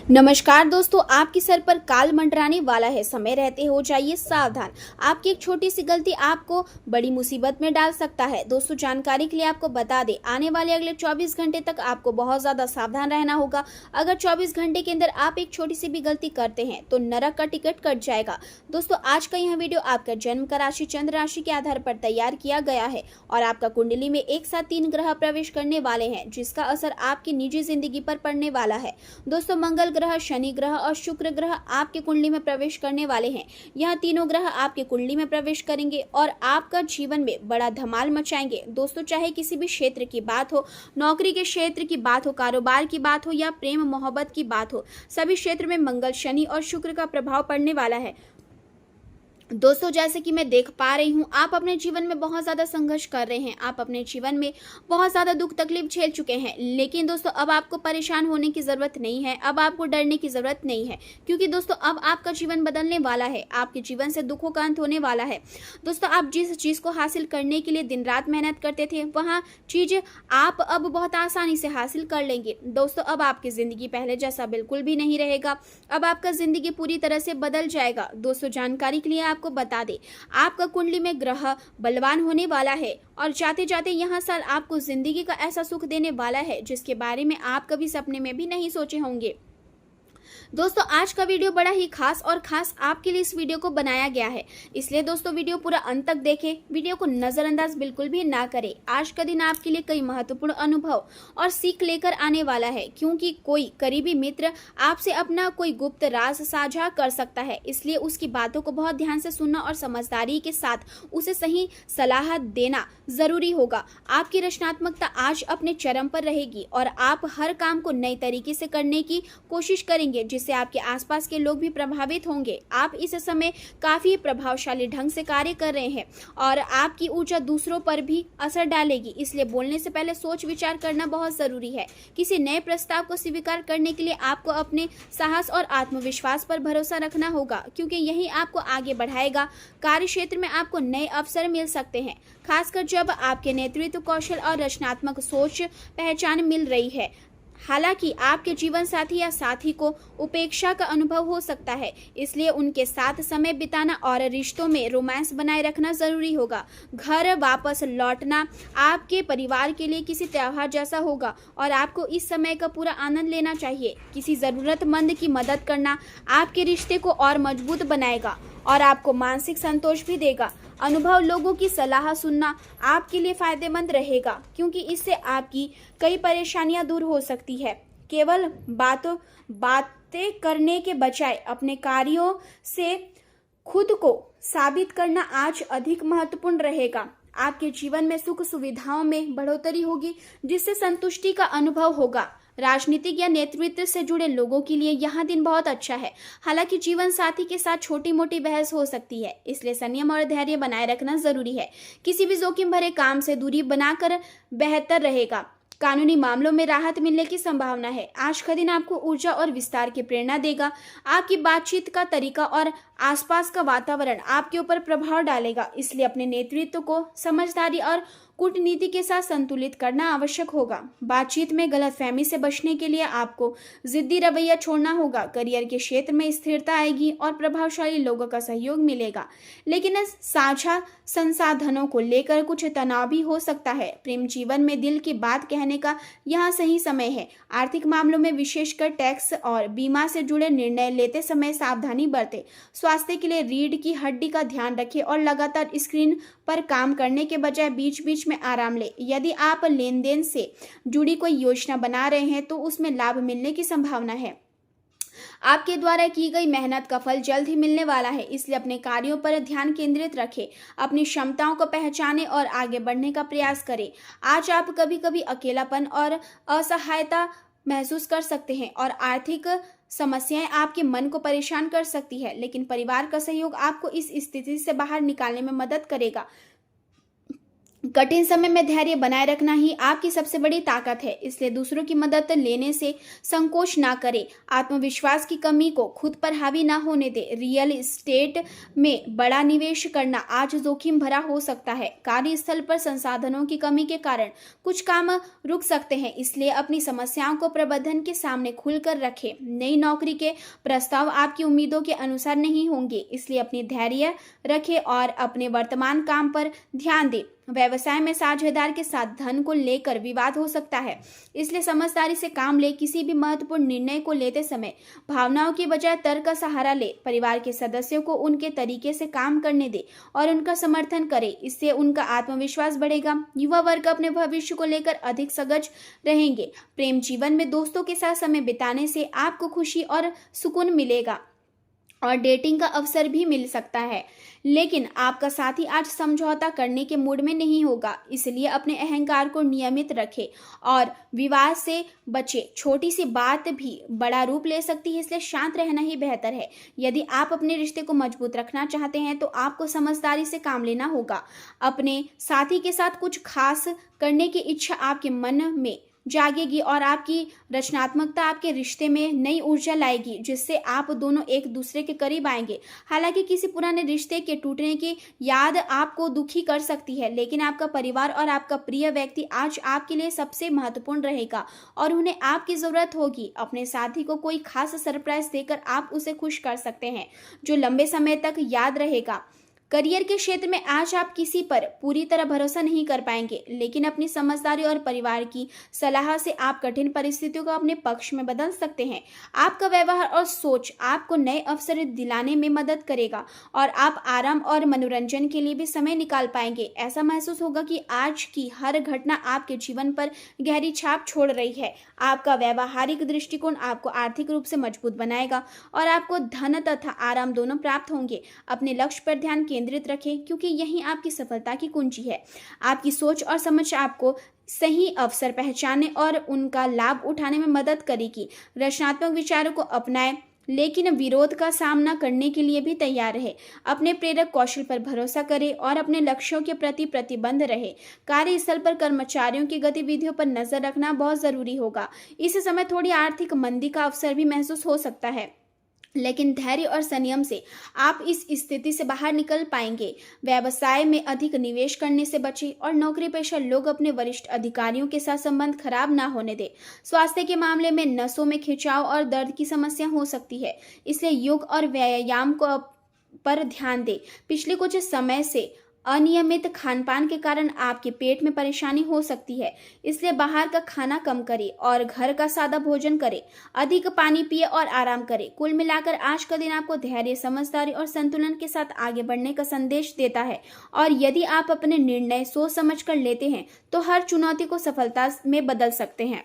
नमस्कार दोस्तों, आपकी सर पर काल मंडराने वाला है। समय रहते हो जाइए सावधान। आपकी एक छोटी सी गलती आपको बड़ी मुसीबत में डाल सकता है। दोस्तों, जानकारी के लिए आपको बता दें, आने वाले अगले 24 घंटे तक आपको बहुत ज़्यादा सावधान रहना होगा। अगर 24 घंटे के अंदर आप एक छोटी सी भी गलती करते हैं तो नरक का टिकट कट जाएगा। दोस्तों, आज का यह वीडियो आपका जन्म का राशि चंद्र राशि के आधार पर तैयार किया गया है और आपका कुंडली में एक साथ 3 ग्रह प्रवेश करने वाले हैं, जिसका असर आपकी निजी जिंदगी पर पड़ने वाला है। दोस्तों, मंगल ग्रह, शनि ग्रह और शुक्र ग्रह आपके कुंडली में प्रवेश करने वाले हैं। यह तीनों ग्रह आपके कुंडली में प्रवेश करेंगे और आपका जीवन में बड़ा धमाल मचाएंगे। दोस्तों, चाहे किसी भी क्षेत्र की बात हो, नौकरी के क्षेत्र की बात हो, कारोबार की बात हो या प्रेम मोहब्बत की बात हो, सभी क्षेत्र में मंगल, शनि और शुक्र का प्रभाव पड़ने वाला है। दोस्तों, जैसे कि मैं देख पा रही हूँ, आप अपने जीवन में बहुत ज़्यादा संघर्ष कर रहे हैं। आप अपने जीवन में बहुत ज़्यादा दुख तकलीफ झेल चुके हैं, लेकिन दोस्तों अब आपको परेशान होने की ज़रूरत नहीं है। अब आपको डरने की ज़रूरत नहीं है, क्योंकि दोस्तों अब आपका जीवन बदलने वाला है। आपके जीवन से दुखों का अंत होने वाला है। दोस्तों, आप जिस चीज़ को हासिल करने के लिए दिन रात मेहनत करते थे, वहाँ चीज़ आप अब बहुत आसानी से हासिल कर लेंगे। दोस्तों, अब आपकी ज़िंदगी पहले जैसा बिल्कुल भी नहीं रहेगा। अब आपका ज़िंदगी पूरी तरह से बदल जाएगा। दोस्तों, जानकारी के लिए आपको बता दें, आपका कुंडली में ग्रह बलवान होने वाला है और जाते जाते यह साल आपको जिंदगी का ऐसा सुख देने वाला है जिसके बारे में आप कभी सपने में भी नहीं सोचे होंगे। दोस्तों, आज का वीडियो बड़ा ही खास और खास आपके लिए इस वीडियो को बनाया गया है, इसलिए दोस्तों वीडियो पूरा अंत तक देखें, वीडियो को नजरअंदाज बिल्कुल भी ना करें। आज का दिन आपके लिए कई महत्वपूर्ण अनुभव और सीख लेकर आने वाला है, क्योंकि कोई करीबी मित्र आपसे अपना कोई गुप्त राज साझा कर सकता है। इसलिए उसकी बातों को बहुत ध्यान से सुनना और समझदारी के साथ उसे सही सलाह देना जरूरी होगा। आपकी रचनात्मकता आज अपने चरम पर रहेगी और आप हर काम को नए तरीके से करने की कोशिश करेंगे, जिससे आपके आसपास के लोग भी प्रभावित होंगे। आप इस समय काफी प्रभावशाली ढंग से कार्य कर रहे हैं और आपकी ऊर्जा दूसरों पर भी असर डालेगी, इसलिए बोलने से पहले सोच विचार करना बहुत जरूरी है। किसी नए प्रस्ताव को स्वीकार करने के लिए आपको अपने साहस और आत्मविश्वास पर भरोसा रखना होगा, क्योंकि यही आपको आगे बढ़ाएगा। कार्य क्षेत्र में आपको नए अवसर मिल सकते हैं, खासकर जब आपके नेतृत्व कौशल और रचनात्मक सोच पहचान मिल रही है। हालांकि आपके जीवन साथी या साथी को उपेक्षा का अनुभव हो सकता है, इसलिए उनके साथ समय बिताना और रिश्तों में रोमांस बनाए रखना जरूरी होगा। घर वापस लौटना आपके परिवार के लिए किसी त्योहार जैसा होगा और आपको इस समय का पूरा आनंद लेना चाहिए। किसी जरूरतमंद की मदद करना आपके रिश्ते को और मजबूत बनाएगा और आपको मानसिक संतोष भी देगा। अनुभव लोगों की सलाह सुनना आपके लिए फायदेमंद रहेगा, क्योंकि इससे आपकी कई परेशानियां दूर हो सकती है। केवल बातें करने के बजाय अपने कार्यों से खुद को साबित करना आज अधिक महत्वपूर्ण रहेगा। आपके जीवन में सुख सुविधाओं में बढ़ोतरी होगी, जिससे संतुष्टि का अनुभव होगा। राजनीतिक या नेतृत्व से जुड़े लोगों के लिए यह दिन बहुत अच्छा है। हालांकि जीवन साथी के साथ छोटी मोटी बहस हो सकती है, इसलिए संयम और धैर्य बनाए रखना जरूरी है। किसी भी जोखिम भरे काम से दूरी बनाकर बेहतर रहेगा। कानूनी मामलों में राहत मिलने की संभावना है। आज का दिन आपको ऊर्जा और विस्तार की प्रेरणा देगा। आपकी बातचीत का तरीका और आसपास का वातावरण आपके ऊपर प्रभाव डालेगा, इसलिए अपने नेतृत्व को समझदारी और कूटनीति के साथ संतुलित करना आवश्यक होगा। बातचीत में गलतफहमी से बचने के लिए आपको जिद्दी रवैया छोड़ना होगा। करियर के क्षेत्र में स्थिरता आएगी और प्रभावशाली लोगों का सहयोग मिलेगा, लेकिन इस साझा संसाधनों को लेकर कुछ तनाव भी हो सकता है। प्रेम जीवन में दिल की बात कहने का यह सही समय है। आर्थिक मामलों में विशेषकर टैक्स और बीमा से जुड़े निर्णय लेते समय सावधानी बरतें। स्वास्थ्य के लिए रीढ़ की हड्डी का ध्यान रखें और लगातार स्क्रीन पर काम करने के बजाय बीच बीच में आराम लें। यदि आप लेन देन से जुड़ी कोई योजना बना रहे हैं तो उसमें लाभ मिलने की संभावना है। आपके द्वारा की गई मेहनत का फल जल्द ही मिलने वाला है, इसलिए अपने कार्यों पर ध्यान केंद्रित रखें। अपनी क्षमताओं को पहचानें और आगे बढ़ने का प्रयास करें। आज आप कभी कभी अकेलापन और असहायता महसूस कर सकते हैं और आर्थिक समस्याएं आपके मन को परेशान कर सकती है, लेकिन परिवार का सहयोग आपको इस स्थिति से बाहर निकालने में मदद करेगा। कठिन समय में धैर्य बनाए रखना ही आपकी सबसे बड़ी ताकत है, इसलिए दूसरों की मदद लेने से संकोच ना करें। आत्मविश्वास की कमी को खुद पर हावी ना होने दें। रियल एस्टेट में बड़ा निवेश करना आज जोखिम भरा हो सकता है। कार्यस्थल पर संसाधनों की कमी के कारण कुछ काम रुक सकते हैं, इसलिए अपनी समस्याओं को प्रबंधन के सामने खुलकर रखें। नई नौकरी के प्रस्ताव आपकी उम्मीदों के अनुसार नहीं होंगे, इसलिए अपनी धैर्य रखें और अपने वर्तमान काम पर ध्यान दें। व्यवसाय में साझेदार के साथ धन को लेकर विवाद हो सकता है, इसलिए समझदारी से काम ले। किसी भी महत्वपूर्ण निर्णय को लेते समय भावनाओं की बजाय तर्क का सहारा ले। परिवार के सदस्यों को उनके तरीके से काम करने दे और उनका समर्थन करें, इससे उनका आत्मविश्वास बढ़ेगा। युवा वर्ग अपने भविष्य को लेकर अधिक सजग रहेंगे। प्रेम जीवन में दोस्तों के साथ समय बिताने से आपको खुशी और सुकून मिलेगा और डेटिंग का अवसर भी मिल सकता है, लेकिन आपका साथी आज समझौता करने के मूड में नहीं होगा, इसलिए अपने अहंकार को नियमित रखें और विवाद से बचें। छोटी सी बात भी बड़ा रूप ले सकती है, इसलिए शांत रहना ही बेहतर है। यदि आप अपने रिश्ते को मजबूत रखना चाहते हैं तो आपको समझदारी से काम लेना होगा। अपने साथी के साथ कुछ खास करने की इच्छा आपके मन में जागेगी और आपकी रचनात्मकता आपके रिश्ते में नई ऊर्जा लाएगी, जिससे आप दोनों एक दूसरे के करीब आएंगे। हालांकि किसी पुराने रिश्ते के टूटने की याद आपको दुखी कर सकती है, लेकिन आपका परिवार और आपका प्रिय व्यक्ति आज आपके लिए सबसे महत्वपूर्ण रहेगा और उन्हें आपकी जरूरत होगी। अपने साथी को कोई खास सरप्राइज देकर आप उसे खुश कर सकते हैं, जो लंबे समय तक याद रहेगा। करियर के क्षेत्र में आज आप किसी पर पूरी तरह भरोसा नहीं कर पाएंगे, लेकिन अपनी समझदारी और परिवार की सलाह से आप कठिन परिस्थितियों को अपने पक्ष में बदल सकते हैं। आपका व्यवहार और सोच आपको नए अवसर दिलाने में मदद करेगा और आप आराम और मनोरंजन के लिए भी समय निकाल पाएंगे। ऐसा महसूस होगा कि आज की हर घटना आपके जीवन पर गहरी छाप छोड़ रही है। आपका व्यावहारिक दृष्टिकोण आपको आर्थिक रूप से मजबूत बनाएगा और आपको धन तथा आराम दोनों प्राप्त होंगे। अपने लक्ष्य पर ध्यान केंद्रित रखें, क्योंकि यही आपकी सफलता की कुंजी है। आपकी सोच और समझ आपको सही अवसर पहचानने और उनका लाभ उठाने में मदद करेगी। रचनात्मक विचारों को अपनाएं, लेकिन विरोध का सामना करने के लिए भी तैयार रहे। अपने प्रेरक कौशल पर भरोसा करें और अपने लक्ष्यों के प्रति प्रतिबद्ध रहे। कार्यस्थल पर कर्मचारियों की गतिविधियों पर नजर रखना बहुत जरूरी होगा। इस समय थोड़ी आर्थिक मंदी का अवसर भी महसूस हो सकता है, लेकिन धैर्य और संयम से आप इस स्थिति से बाहर निकल पाएंगे। व्यवसाय में अधिक निवेश करने से बचें और नौकरी पेशा लोग अपने वरिष्ठ अधिकारियों के साथ संबंध खराब ना होने दें। स्वास्थ्य के मामले में नसों में खिंचाव और दर्द की समस्या हो सकती है, इसलिए योग और व्यायाम को पर ध्यान दें। पिछले कुछ समय से अनियमित खानपान के कारण आपके पेट में परेशानी हो सकती है, इसलिए बाहर का खाना कम करें और घर का सादा भोजन करें। अधिक पानी पिए और आराम करें। कुल मिलाकर आज का दिन आपको धैर्य, समझदारी और संतुलन के साथ आगे बढ़ने का संदेश देता है और यदि आप अपने निर्णय सोच समझ कर लेते हैं तो हर चुनौती को सफलता में बदल सकते हैं।